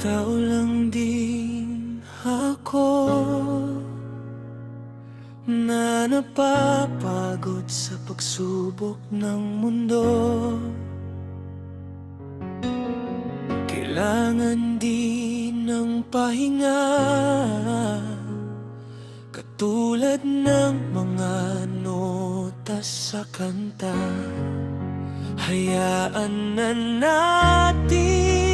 Tao lang din ako na napapagod sa pagsubok ng mundo. Kailangan din ng pahinga, katulad ng mga notas sa kanta. Hayaan na natin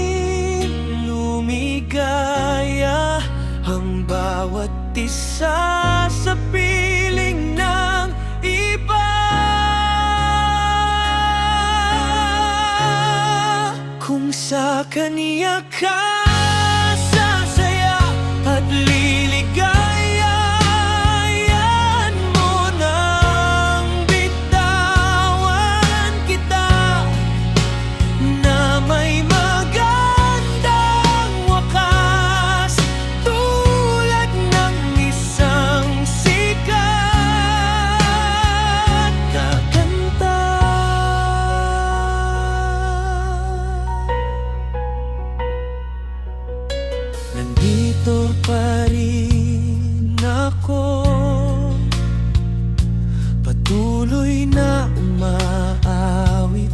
lumigaya ang bawat isa sa piling ng iba. Kung sa kanya ka sasaya at liligaya, yan mo nang bitawan kita na may magandang wakas, tulad ng isang sikat na kanta. Nandito pa rin ako, patuloy na umaawit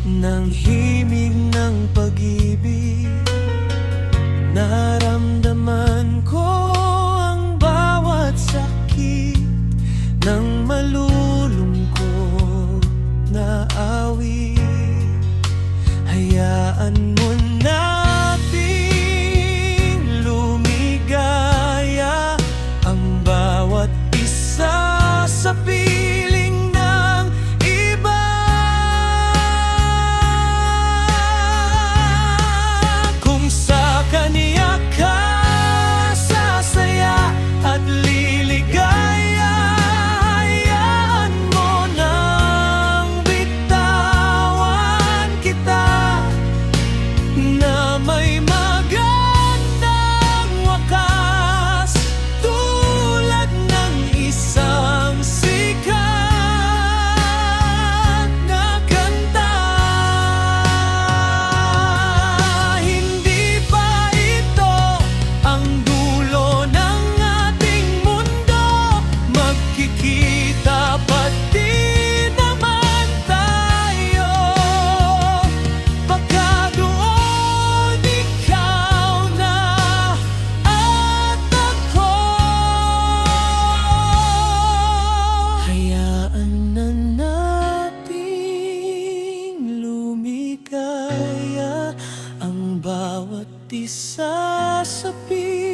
ng himig ng pag-ibig. Naramdaman ko ang bawat sakit ng malulungkot na awit. Hayaan mo nating lumigaya ang bawat isa sa piling ng iba. Kung sa kanya ka sasaya at liligaya, hayaan mo nang bitawan kita na may magandang wakas, tulad ng isang sikat na kanta. Hindi pa ito ang dulo ng ating mundo, magkikita pa din naman tayo. Baka doon ikaw na at ako. Hayaan na nating lumigaya ang bawat isa sa piling